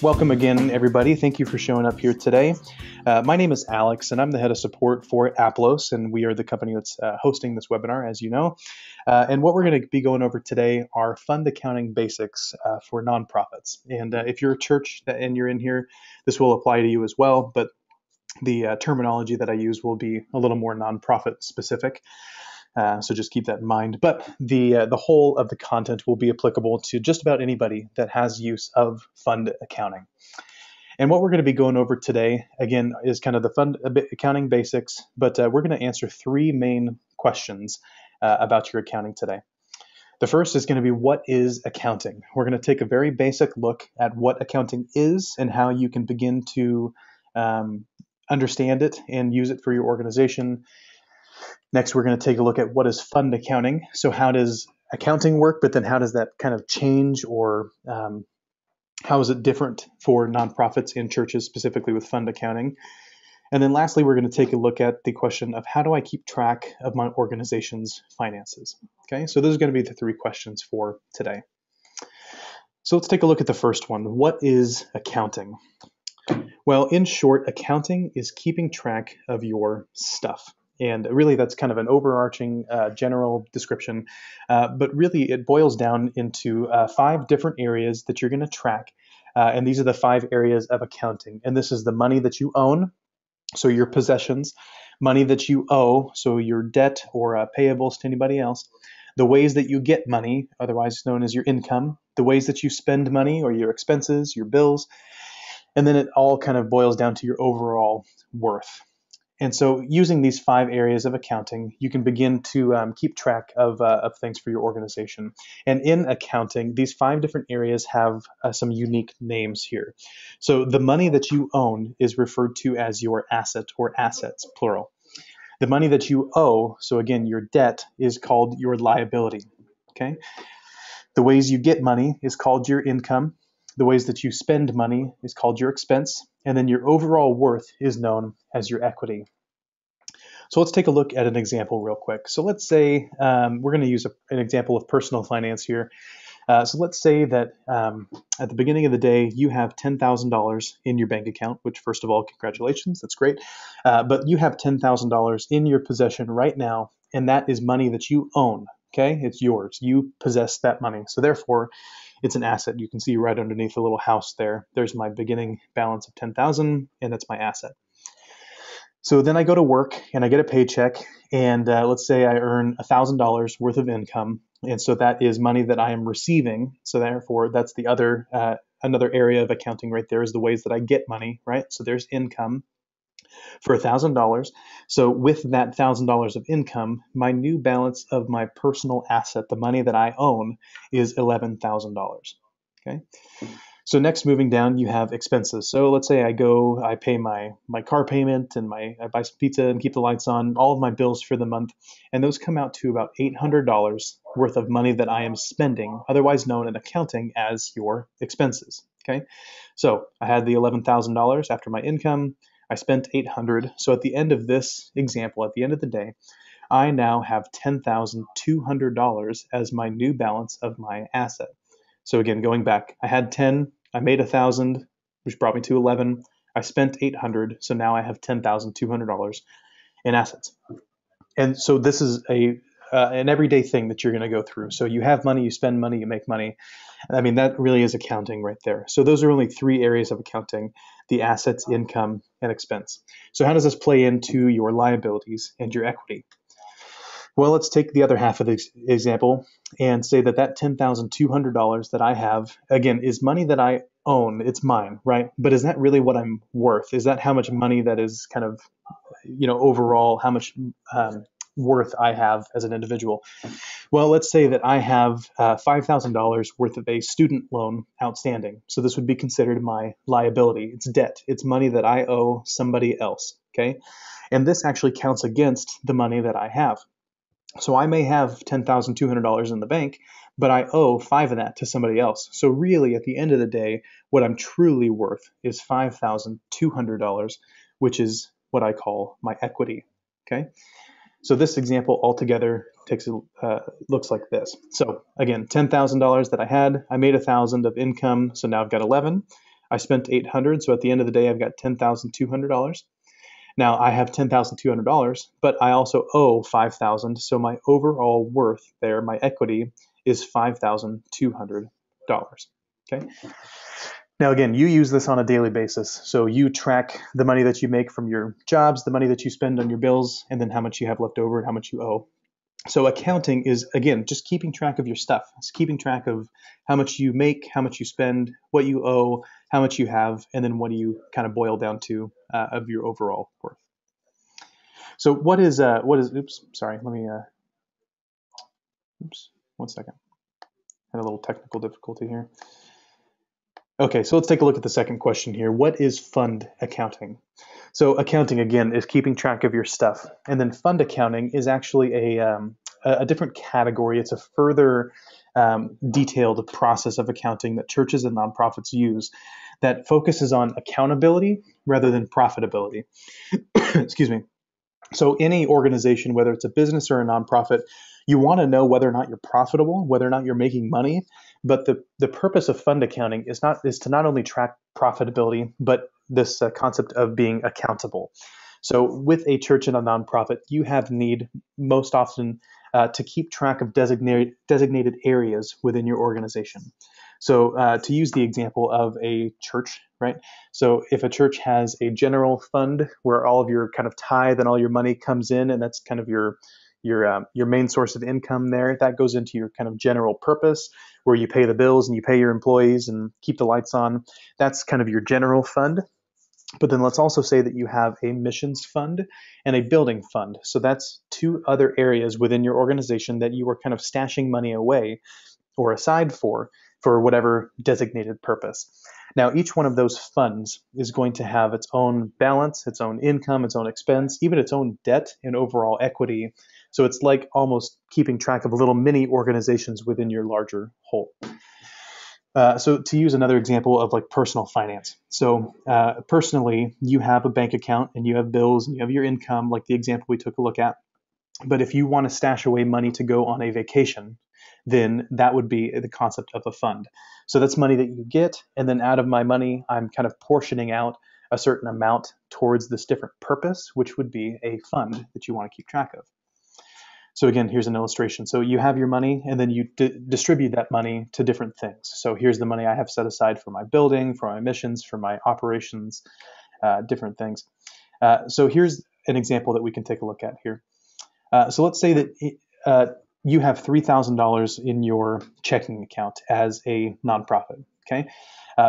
Welcome again, everybody. Thank you for showing up here today. My name is Alex, and I'm the head of support for Aplos, and we are the company that's hosting this webinar, as you know. And what we're going to be going over today are fund accounting basics for nonprofits. And if you're a church and you're in here, this will apply to you as well, but the terminology that I use will be a little more nonprofit specific. So just keep that in mind. But the whole of the content will be applicable to just about anybody that has use of fund accounting. And what we're going to be going over today, again, is kind of the fund accounting basics, but we're going to answer three main questions about your accounting today. The first is going to be, what is accounting? We're going to take a very basic look at what accounting is and how you can begin to understand it and use it for your organization. Next, we're going to take a look at what is fund accounting. So how does accounting work, but then how does that kind of change, or how is it different for nonprofits and churches, specifically with fund accounting? And then lastly, we're going to take a look at the question of, how do I keep track of my organization's finances? Okay, so those are going to be the three questions for today. So let's take a look at the first one. What is accounting? Well, in short, accounting is keeping track of your stuff. And really, that's kind of an overarching general description. But really, it boils down into 5 different areas that you're going to track. And these are the 5 areas of accounting. And this is the money that you own, so your possessions, money that you owe, so your debt or payables to anybody else, the ways that you get money, otherwise known as your income, the ways that you spend money or your expenses, your bills, and then it all kind of boils down to your overall worth. And so using these 5 areas of accounting, you can begin to keep track of things for your organization. And in accounting, these 5 different areas have some unique names here. So the money that you own is referred to as your asset, or assets, plural. The money that you owe, so again, your debt, is called your liability. Okay. The ways you get money is called your income. The ways that you spend money is called your expense, and then your overall worth is known as your equity. So let's take a look at an example real quick. So let's say we're going to use an example of personal finance here. So let's say that at the beginning of the day, you have $10,000 in your bank account, which, first of all, congratulations, that's great. But you have $10,000 in your possession right now, and that is money that you own. Okay, it's yours. You possess that money. So therefore, it's an asset. You can see right underneath the little house there. There's my beginning balance of $10,000, and that's my asset. So then I go to work and I get a paycheck, and let's say I earn $1,000 worth of income, and so that is money that I am receiving. So therefore, that's the other another area of accounting right there, is the ways that I get money, right? So there's income for $1,000. So with that $1,000 of income, my new balance of my personal asset, the money that I own, is $11,000. Okay. So next, moving down, you have expenses. So let's say I pay my car payment, and I buy some pizza and keep the lights on, all of my bills for the month, and those come out to about $800 worth of money that I am spending, otherwise known in accounting as your expenses. Okay. So I had the $11,000 after my income. I spent $800. So at the end of this example, at the end of the day, I now have $10,200 as my new balance of my asset. So again, going back, I had 10, I made 1,000, which brought me to 11. I spent 800, so now I have $10,200 in assets. And so this is an everyday thing that you're going to go through. So you have money, you spend money, you make money. I mean, that really is accounting right there. So those are only 3 areas of accounting: the assets, income, and expense. So how does this play into your liabilities and your equity? Well, let's take the other half of the example and say that $10,200 that I have, again, is money that I own. It's mine, right? But is that really what I'm worth? Is that how much money that is kind of, overall, how much worth I have as an individual? Well, let's say that I have $5,000 worth of a student loan outstanding. So this would be considered my liability. It's debt. It's money that I owe somebody else, okay? And this actually counts against the money that I have. So I may have $10,200 in the bank, but I owe 5 of that to somebody else. So really, at the end of the day, what I'm truly worth is $5,200, which is what I call my equity. Okay. So this example altogether looks like this. So again, $10,000 that I had, I made 1,000 of income, so now I've got 11. I spent $800, so at the end of the day, I've got $10,200. Now I have $10,200, but I also owe $5,000, so my overall worth there, my equity, is $5,200. Okay. Now, again, you use this on a daily basis. So you track the money that you make from your jobs, the money that you spend on your bills, and then how much you have left over and how much you owe. So accounting is, again, just keeping track of your stuff. It's keeping track of how much you make, how much you spend, what you owe, how much you have, and then what do you kind of boil down to of your overall worth. So what is, oops, sorry, let me, oops, 1 second. Had a little technical difficulty here. Okay, so let's take a look at the second question here. What is fund accounting? So accounting, again, is keeping track of your stuff. And then fund accounting is actually a different category. It's a further detailed process of accounting that churches and nonprofits use that focuses on accountability rather than profitability. Excuse me. So any organization, whether it's a business or a nonprofit, you want to know whether or not you're profitable, whether or not you're making money. But the purpose of fund accounting is to not only track profitability, but this concept of being accountable. So with a church and a nonprofit, you have need most often to keep track of designated areas within your organization. So to use the example of a church, right? So if a church has a general fund where all of your kind of tithe and all your money comes in, and that's kind of your main source of income there, that goes into your kind of general purpose where you pay the bills and you pay your employees and keep the lights on. That's kind of your general fund. But then let's also say that you have a missions fund and a building fund. So that's two other areas within your organization that you are kind of stashing money away or aside for whatever designated purpose. Now, each one of those funds is going to have its own balance, its own income, its own expense, even its own debt and overall equity. So it's like almost keeping track of little mini organizations within your larger whole. So to use another example of like personal finance. So personally, you have a bank account and you have bills and you have your income, like the example we took a look at. But if you want to stash away money to go on a vacation, then that would be the concept of a fund. So that's money that you get, and then out of my money, I'm kind of portioning out a certain amount towards this different purpose, which would be a fund that you want to keep track of. So again, here's an illustration. So you have your money, and then you distribute that money to different things. So here's the money I have set aside for my building, for my missions, for my operations, different things. So here's an example that we can take a look at here. So let's say that you have $3,000 in your checking account as a nonprofit. Okay,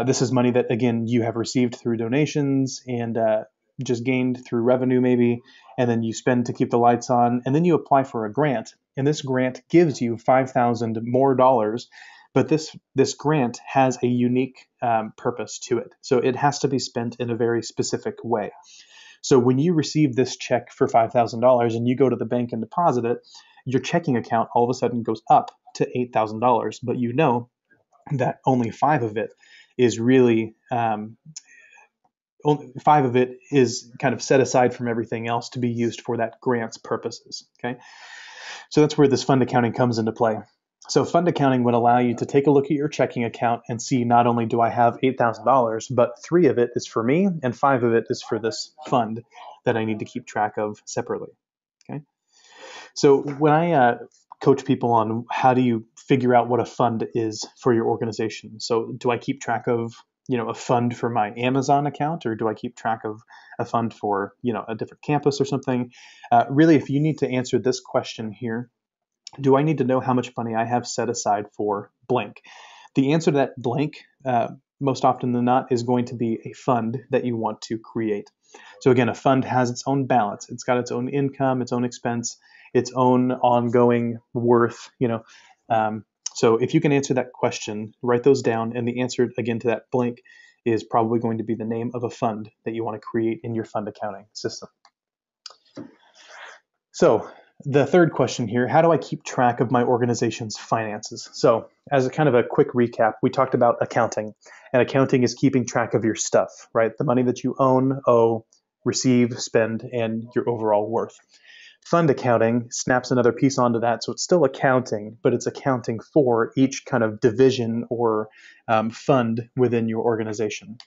this is money that, again, you have received through donations and just gained through revenue maybe, and then you spend to keep the lights on, and then you apply for a grant, and this grant gives you $5,000 more dollars, but this grant has a unique purpose to it. So it has to be spent in a very specific way. So when you receive this check for $5,000 and you go to the bank and deposit it, your checking account all of a sudden goes up to $8,000, but you know that only $5,000 of it is really only $5,000 of it is kind of set aside from everything else to be used for that grant's purposes. Okay, so that's where this fund accounting comes into play. So fund accounting would allow you to take a look at your checking account and see not only do I have $8,000, but $3,000 of it is for me and $5,000 of it is for this fund that I need to keep track of separately. Okay. So when I coach people on how do you figure out what a fund is for your organization, so do I keep track of a fund for my Amazon account, or do I keep track of a fund for a different campus or something? Really, if you need to answer this question here, do I need to know how much money I have set aside for blank? The answer to that blank, most often than not, is going to be a fund that you want to create. So again, a fund has its own balance. It's got its own income, its own expense, its own ongoing worth. So if you can answer that question, write those down, and the answer again to that blank is probably going to be the name of a fund that you want to create in your fund accounting system. So the third question here, how do I keep track of my organization's finances? So as a kind of a quick recap, we talked about accounting, and accounting is keeping track of your stuff, right? The money that you own, owe, receive, spend, and your overall worth. Fund accounting snaps another piece onto that. So it's still accounting, but it's accounting for each kind of division or fund within your organization.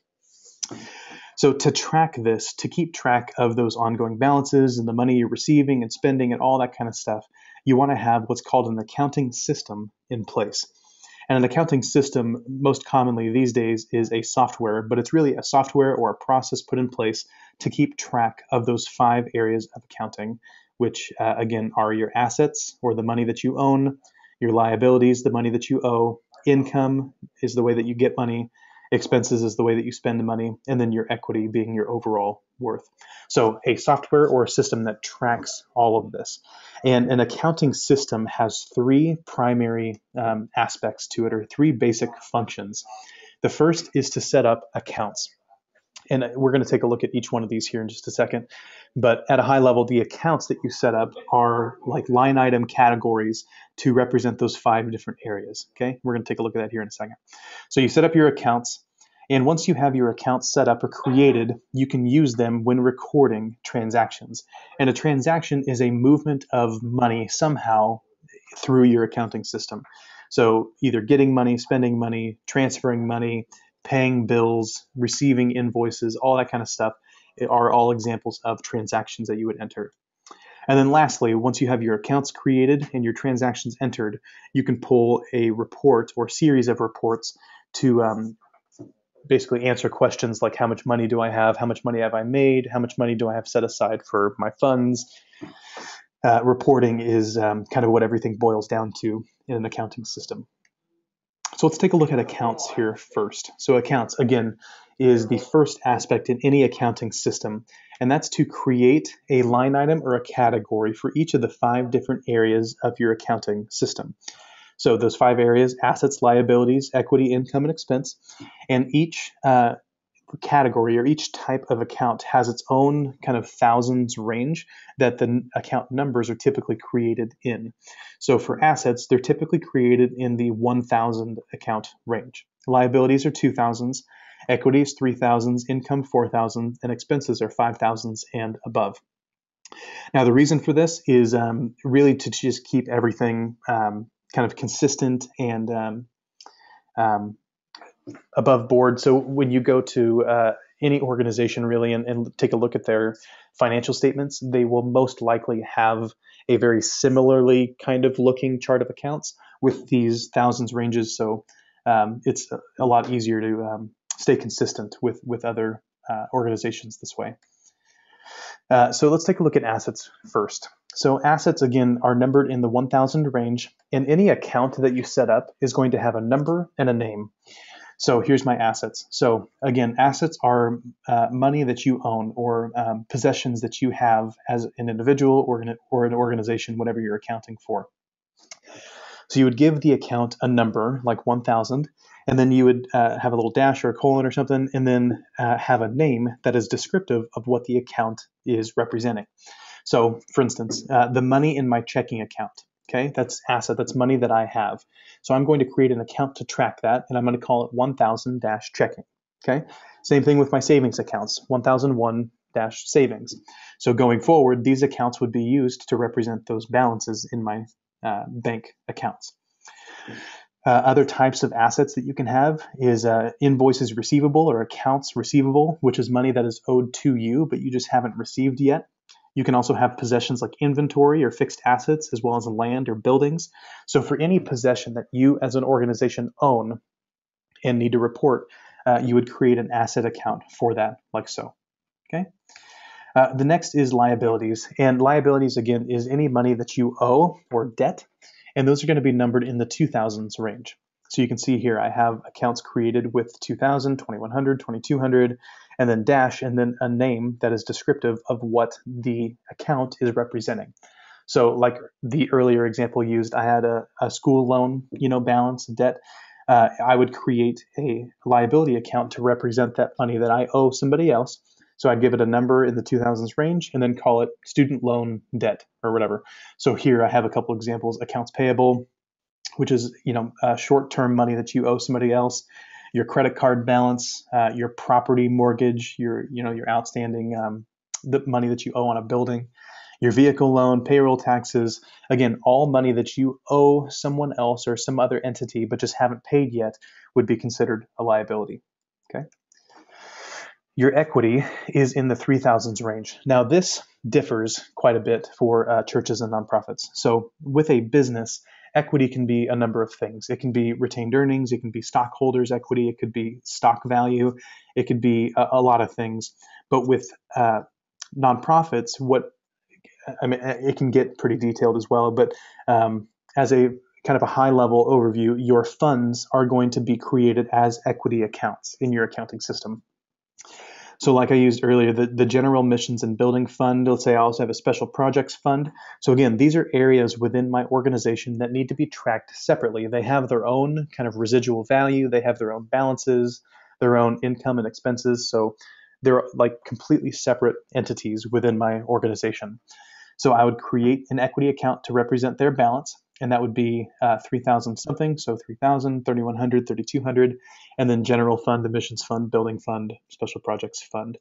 So to track this, to keep track of those ongoing balances and the money you're receiving and spending and all that kind of stuff, you want to have what's called an accounting system in place. And an accounting system, most commonly these days, is a software, but it's really a software or a process put in place to keep track of those 5 areas of accounting, which again are your assets or the money that you own, your liabilities, the money that you owe, income is the way that you get money, expenses is the way that you spend the money, and then your equity being your overall worth. So a software or a system that tracks all of this. And an accounting system has 3 primary aspects to it, or 3 basic functions. The first is to set up accounts. And we're going to take a look at each one of these here in just a second. But at a high level, the accounts that you set up are like line item categories to represent those 5 different areas. Okay, we're going to take a look at that here in a second. So you set up your accounts, and once you have your accounts set up or created, you can use them when recording transactions. And a transaction is a movement of money somehow through your accounting system. So either getting money, spending money, transferring money, paying bills, receiving invoices, all that kind of stuff are all examples of transactions that you would enter. And then lastly, once you have your accounts created and your transactions entered, you can pull a report or series of reports to basically answer questions like how much money do I have, how much money have I made, how much money do I have set aside for my funds. Reporting is kind of what everything boils down to in an accounting system. So let's take a look at accounts here first. So accounts, again, is the first aspect in any accounting system, and that's to create a line item or a category for each of the 5 different areas of your accounting system. So those 5 areas: assets, liabilities, equity, income, and expense. And each category or each type of account has its own kind of thousands range that the account numbers are typically created in. So for assets, they're typically created in the 1,000 account range. Liabilities are 2,000s, equity is 3,000s, income 4,000, and expenses are 5,000s and above. Now, the reason for this is really to just keep everything kind of consistent and above board. So when you go to any organization really and take a look at their financial statements, they will most likely have a very similarly kind of looking chart of accounts with these thousands ranges. So it's a lot easier to stay consistent with other organizations this way. So let's take a look at assets first. So assets, again, are numbered in the 1,000 range, and any account that you set up is going to have a number and a name. So here's my assets. So again, assets are money that you own or possessions that you have as an individual or an organization, whatever you're accounting for. So you would give the account a number like 1,000, and then you would have a little dash or a colon or something, and then have a name that is descriptive of what the account is representing. So for instance, the money in my checking account. Okay, that's asset, that's money that I have. So I'm going to create an account to track that, and I'm going to call it 1,000-checking. Okay, same thing with my savings accounts, 1,001-savings. So going forward, these accounts would be used to represent those balances in my bank accounts. Other types of assets that you can have is invoices receivable or accounts receivable, which is money that is owed to you, but you just haven't received yet. You can also have possessions like inventory or fixed assets, as well as land or buildings. So for any possession that you as an organization own and need to report, you would create an asset account for that, like so. Okay. The next is liabilities. And liabilities, again, is any money that you owe or debt. And those are going to be numbered in the 2,000s range. So you can see here I have accounts created with 2,000, 2,100, 2,200, and then dash, and then a name that is descriptive of what the account is representing. So like the earlier example used, I had a school loan, balance, debt. I would create a liability account to represent that money that I owe somebody else. So I'd give it a number in the 2,000s range and then call it student loan debt or whatever. So here I have a couple examples: accounts payable, which is short-term money that you owe somebody else; your credit card balance, your property mortgage, your outstanding the money that you owe on a building; Your vehicle loan, payroll taxes, again, all money that you owe someone else or some other entity but just haven't paid yet would be considered a liability. Okay. Your equity is in the 3,000s range. Now, this differs quite a bit for churches and nonprofits. So with a business, equity can be a number of things. It can be retained earnings, it can be stockholders' equity, it could be stock value, it could be a lot of things. But with nonprofits, it can get pretty detailed as well. But as a kind of a high-level overview, your funds are going to be created as equity accounts in your accounting system. So like I used earlier, the general missions and building fund, let's say I also have a special projects fund. So again, these are areas within my organization that need to be tracked separately. They have their own kind of residual value. They have their own balances, their own income and expenses. So they're like completely separate entities within my organization. So I would create an equity account to represent their balance, and that would be 3,000 something, so 3,000, 3,100, 3,200, and then general fund, emissions fund, building fund, special projects fund.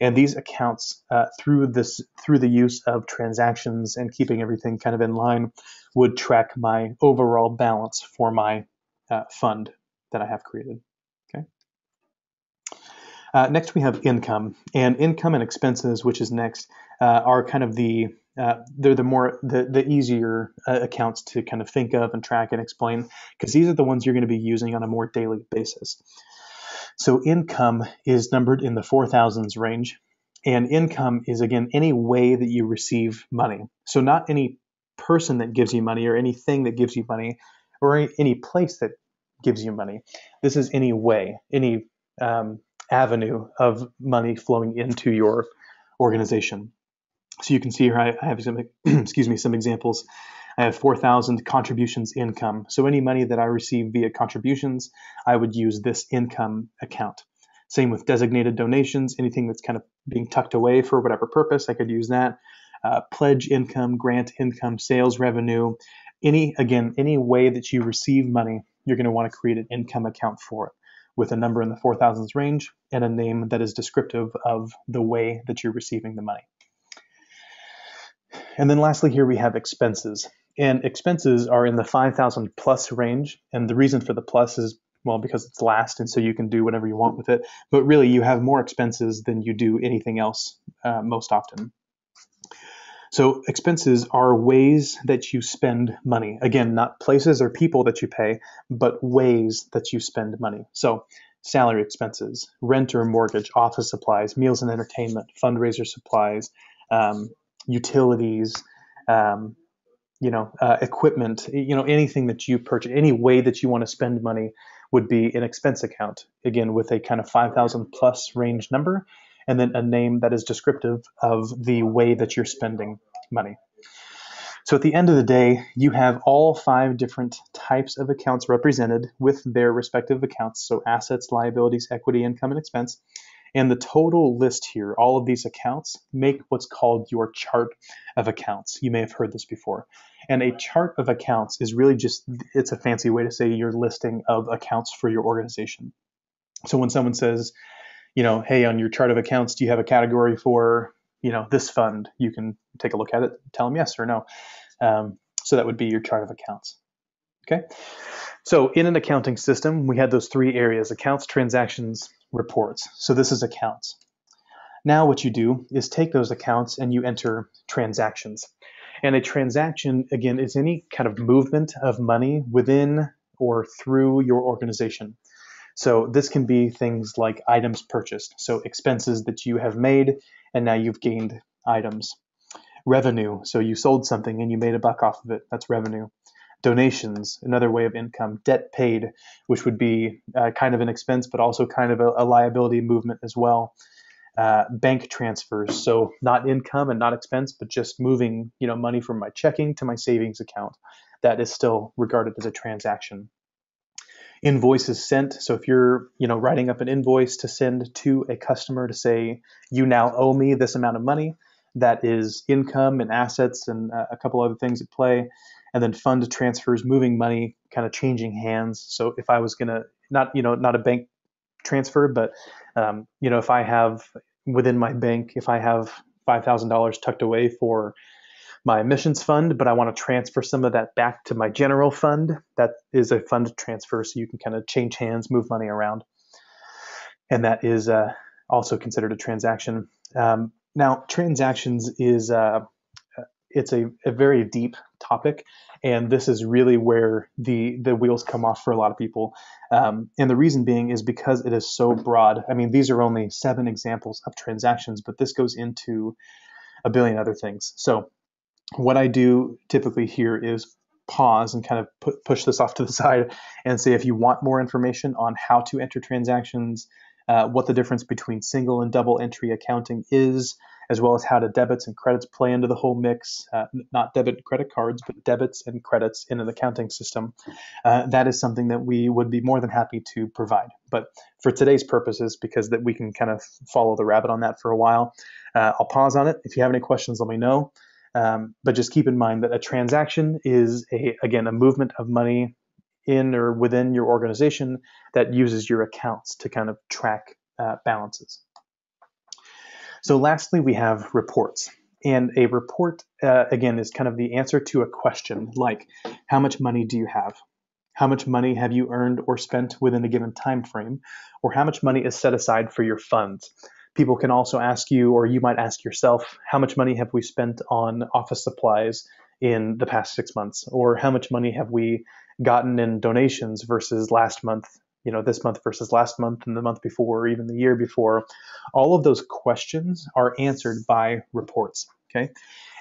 And these accounts, through the use of transactions and keeping everything kind of in line, would track my overall balance for my fund that I have created. Okay. Next, we have income, and income and expenses, which is next, are kind of they're the easier accounts to kind of think of and track and explain, because these are the ones you're going to be using on a more daily basis. So income is numbered in the 4,000s range, and income is, again, any way that you receive money. So not any person that gives you money or anything that gives you money or any place that gives you money. This is any way, any avenue of money flowing into your organization. So you can see here I have some, some examples. I have 4,000 contributions income. So any money that I receive via contributions, I would use this income account. Same with designated donations, anything that's kind of being tucked away for whatever purpose, I could use that. Pledge income, grant income, sales revenue, any way that you receive money, you're going to want to create an income account for it, with a number in the 4,000s range and a name that is descriptive of the way that you're receiving the money. And then lastly, here we have expenses. And expenses are in the 5,000 plus range. And the reason for the plus is, well, because it's last, and so you can do whatever you want with it. But really, you have more expenses than you do anything else most often. So expenses are ways that you spend money. Again, not places or people that you pay, but ways that you spend money. So salary expenses, rent or mortgage, office supplies, meals and entertainment, fundraiser supplies, utilities, equipment, anything that you purchase, any way that you want to spend money would be an expense account, again, with a kind of 5,000 plus range number, and then a name that is descriptive of the way that you're spending money. So at the end of the day, you have all 5 different types of accounts represented with their respective accounts. So assets, liabilities, equity, income, and expense. And the total list here, all of these accounts, make what's called your chart of accounts. You may have heard this before. And a chart of accounts is really it's a fancy way to say your listing of accounts for your organization. So when someone says, hey, on your chart of accounts, do you have a category for, this fund? You can take a look at it, tell them yes or no. So that would be your chart of accounts. Okay. So in an accounting system, we had those 3 areas: accounts, transactions, reports. So this is accounts. Now what you do is take those accounts and you enter transactions. And a transaction, again, is any kind of movement of money within or through your organization. So this can be things like items purchased, so expenses that you have made and now you've gained items. Revenue, so you sold something and you made a buck off of it, that's revenue. Donations, another way of income. Debt paid, which would be kind of an expense, but also kind of a liability movement as well. Bank transfers, so not income and not expense, but just moving money from my checking to my savings account. That is still regarded as a transaction. Invoices sent, so if you're writing up an invoice to send to a customer to say, you now owe me this amount of money, that is income and assets and a couple other things at play. And then fund transfers, moving money, kind of changing hands. So if I was going to, not a bank transfer, but, if I have within my bank, if I have $5,000 tucked away for my admissions fund, but I want to transfer some of that back to my general fund. That is a fund transfer, so you can kind of change hands, move money around. And that is also considered a transaction. Now, transactions is it's a very deep topic, and this is really where the wheels come off for a lot of people. And the reason being is because it is so broad. I mean, these are only 7 examples of transactions, but this goes into a billion other things. So what I do typically here is pause and kind of push this off to the side and say, if you want more information on how to enter transactions, what the difference between single and double entry accounting is, as well as how do debits and credits play into the whole mix, not debit and credit cards, but debits and credits in an accounting system. That is something that we would be more than happy to provide. But for today's purposes, because that we can kind of follow the rabbit on that for a while, I'll pause on it. If you have any questions, let me know. But just keep in mind that a transaction is, again, a movement of money in or within your organization that uses your accounts to kind of track balances. So lastly, we have reports. And a report, again, is kind of the answer to a question like, how much money do you have? How much money have you earned or spent within a given time frame? Or how much money is set aside for your funds? People can also ask you, or you might ask yourself, how much money have we spent on office supplies in the past 6 months? Or how much money have we gotten in donations versus last month, this month versus last month and the month before, or even the year before? All of those questions are answered by reports, okay?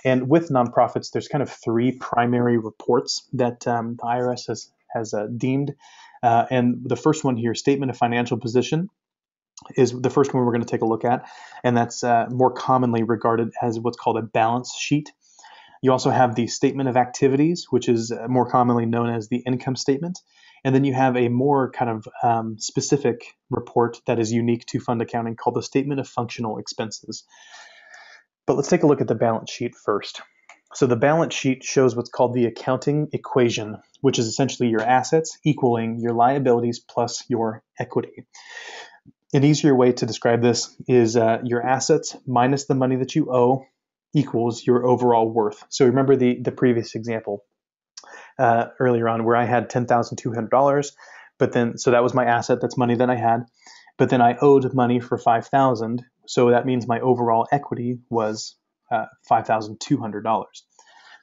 And with nonprofits, there's kind of 3 primary reports that the IRS has deemed. And the first one here, Statement of Financial Position, is the first one we're going to take a look at, and that's more commonly regarded as what's called a balance sheet. You also have the Statement of Activities, which is more commonly known as the income statement. And then you have a more kind of specific report that is unique to fund accounting called the Statement of Functional Expenses. But let's take a look at the balance sheet first. So the balance sheet shows what's called the accounting equation, which is essentially your assets equaling your liabilities plus your equity. An easier way to describe this is your assets minus the money that you owe equals your overall worth. So remember the previous example earlier on where I had $10,200, but then, so that was my asset, that's money that I had, but then I owed money for $5,000, so that means my overall equity was $5,200.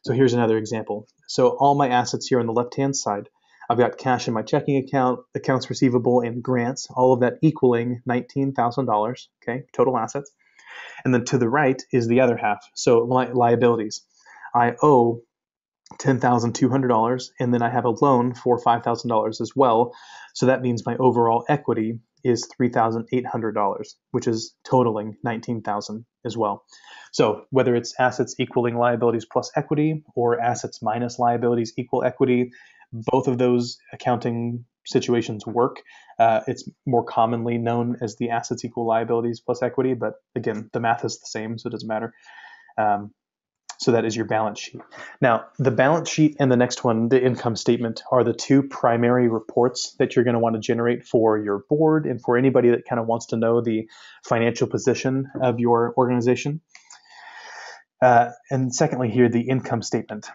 So here's another example. So all my assets here on the left-hand side, I've got cash in my checking account, accounts receivable, and grants, all of that equaling $19,000, okay, total assets. And then to the right is the other half, so liabilities. I owe $10,200, and then I have a loan for $5,000 as well, so that means my overall equity is $3,800, which is totaling $19,000 as well. So whether it's assets equaling liabilities plus equity or assets minus liabilities equal equity, both of those accounting situations work. It's more commonly known as the assets equal liabilities plus equity, but again, the math is the same, so it doesn't matter. So that is your balance sheet. Now, the balance sheet and the next one, the income statement, are the 2 primary reports that you're going to want to generate for your board and for anybody that kind of wants to know the financial position of your organization. And secondly here, the income statement.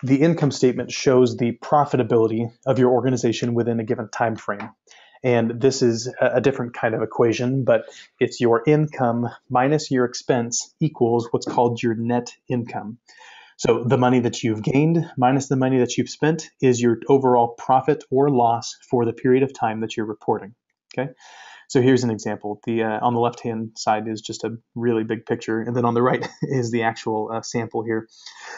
The income statement shows the profitability of your organization within a given time frame. And this is a different kind of equation, but it's your income minus your expense equals what's called your net income. So the money that you've gained minus the money that you've spent is your overall profit or loss for the period of time that you're reporting. Okay. So here's an example. On the left-hand side is just a really big picture, and then on the right is the actual sample here.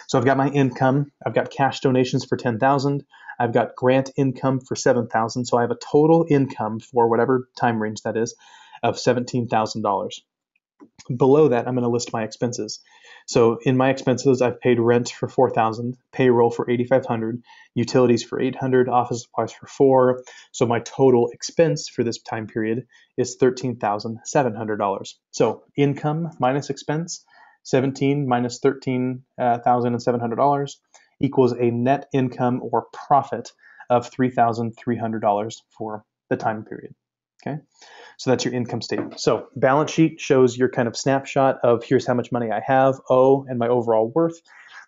So I've got my income. I've got cash donations for $10,000. I've got grant income for $7,000. So I have a total income for whatever time range that is of $17,000. Below that, I'm going to list my expenses. So in my expenses, I've paid rent for $4,000, payroll for $8,500, utilities for $800, office supplies for $4,000. So my total expense for this time period is $13,700. So income minus expense, 17 minus $13,700 equals a net income or profit of $3,300 for the time period. Okay, so that's your income statement. So balance sheet shows your kind of snapshot of here's how much money I have, owe, and my overall worth.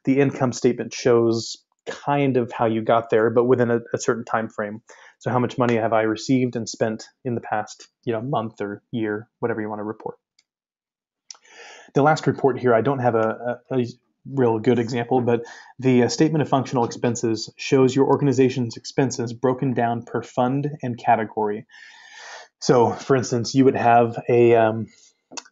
The income statement shows kind of how you got there, but within a certain time frame. So how much money have I received and spent in the past, month or year, whatever you want to report. The last report here, I don't have a real good example, but the statement of functional expenses shows your organization's expenses broken down per fund and category. So, for instance, you would have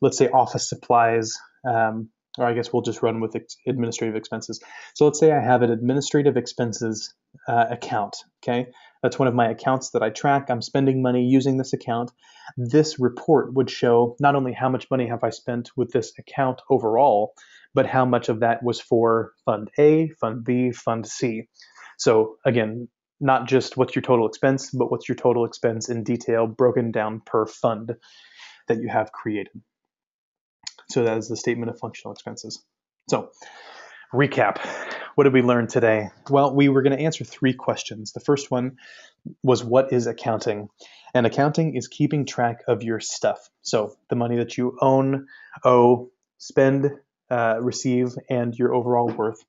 let's say office supplies, or I guess we'll just run with administrative expenses. So let's say I have an administrative expenses account, okay? That's one of my accounts that I track. I'm spending money using this account. This report would show not only how much money have I spent with this account overall, but how much of that was for Fund A, Fund B, Fund C. So again, not just what's your total expense, but what's your total expense in detail broken down per fund that you have created. So that is the statement of functional expenses. So recap, what did we learn today? Well, we were going to answer 3 questions. The first one was, what is accounting? And accounting is keeping track of your stuff. So the money that you own, owe, spend, receive, and your overall worth.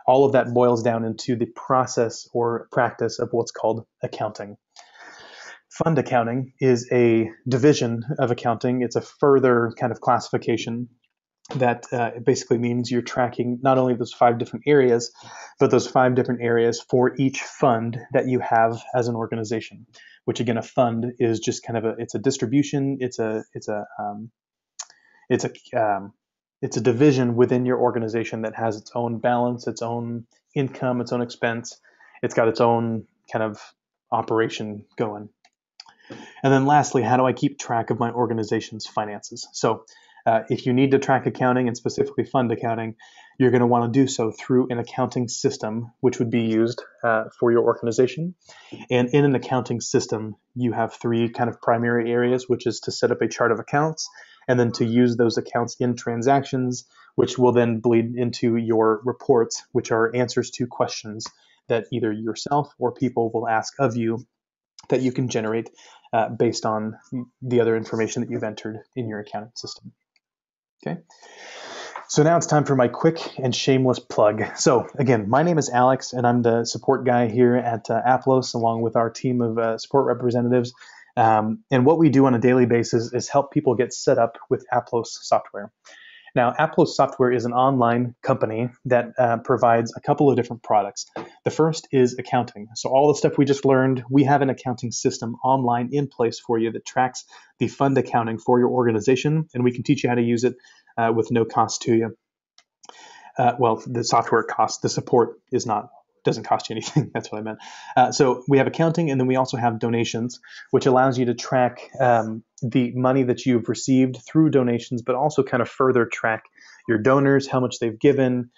All of that boils down into the process or practice of what's called accounting. Fund accounting is a division of accounting. It's a further kind of classification that basically means you're tracking not only those 5 different areas, but those 5 different areas for each fund that you have as an organization. Which again, a fund is just kind of it's a distribution. It's a division within your organization that has its own balance, its own income, its own expense. It's got its own kind of operation going. And then lastly, how do I keep track of my organization's finances? So if you need to track accounting and specifically fund accounting, you're going to want to do so through an accounting system, which would be used for your organization. And in an accounting system, you have 3 kind of primary areas, which is to set up a chart of accounts, and then to use those accounts in transactions, which will then bleed into your reports, which are answers to questions that either yourself or people will ask of you that you can generate based on the other information that you've entered in your accounting system. Okay. So now it's time for my quick and shameless plug. So again, my name is Alex, and I'm the support guy here at Aplos, along with our team of support representatives. And what we do on a daily basis is help people get set up with Aplos software. Now, Aplos software is an online company that provides a couple of different products. The first is accounting. So all the stuff we just learned, we have an accounting system online in place for you that tracks the fund accounting for your organization, and we can teach you how to use it with no cost to you. Well, the software costs, the support doesn't cost you anything. That's what I meant. So we have accounting, and then we also have donations, which allows you to track the money that you've received through donations, but also kind of further track your donors, how much they've given.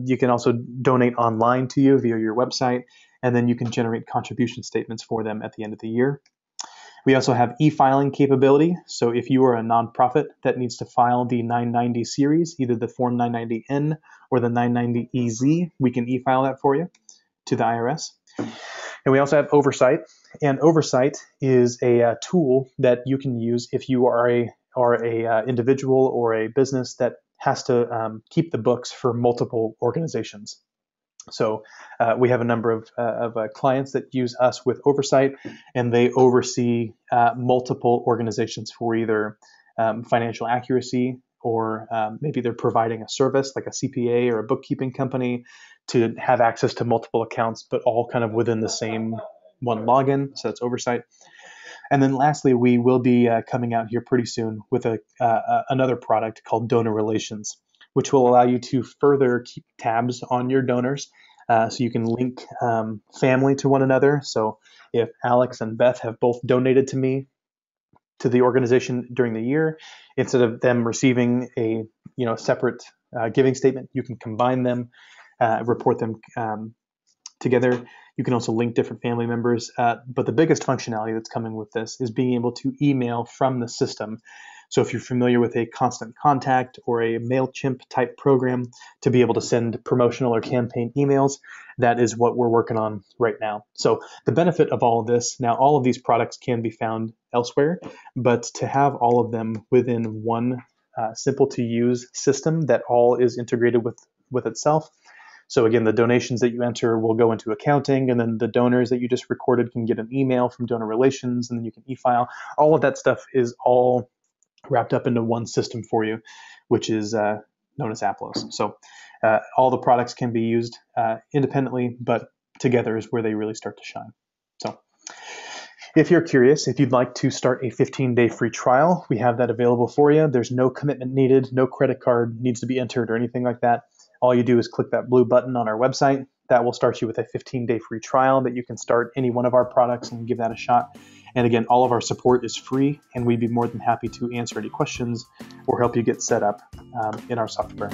You can also donate online to you via your website, and then you can generate contribution statements for them at the end of the year. We also have e-filing capability. So if you are a nonprofit that needs to file the 990 series, either the Form 990N or the 990EZ, we can e-file that for you to the IRS. And we also have oversight. And oversight is a tool that you can use if you are a individual or a business that has to keep the books for multiple organizations. So we have a number of clients that use us with oversight, and they oversee multiple organizations for either financial accuracy, or maybe they're providing a service like a CPA or a bookkeeping company to have access to multiple accounts, but all kind of within the same one login. So that's oversight. And then lastly, we will be coming out here pretty soon with another product called Donor Relations, which will allow you to further keep tabs on your donors. So you can link family to one another. So if Alex and Beth have both donated to me, to the organization during the year, instead of them receiving a separate giving statement, you can combine them, report them together. You can also link different family members. But the biggest functionality that's coming with this is being able to email from the system. So if you're familiar with a Constant Contact or a MailChimp type program to be able to send promotional or campaign emails, that is what we're working on right now. So the benefit of all of this, now all of these products can be found elsewhere, but to have all of them within one simple to use system that all is integrated with itself. So again, the donations that you enter will go into accounting, and then the donors that you just recorded can get an email from donor relations, and then you can e-file. All of that stuff is all wrapped up into one system for you, which is known as Aplos. So all the products can be used independently, but together is where they really start to shine. So if you're curious, if you'd like to start a 15-day free trial, we have that available for you. There's no commitment needed, no credit card needs to be entered or anything like that. All you do is click that blue button on our website. That will start you with a 15-day free trial that you can start any one of our products and give that a shot. And again, all of our support is free, and we'd be more than happy to answer any questions or help you get set up in our software.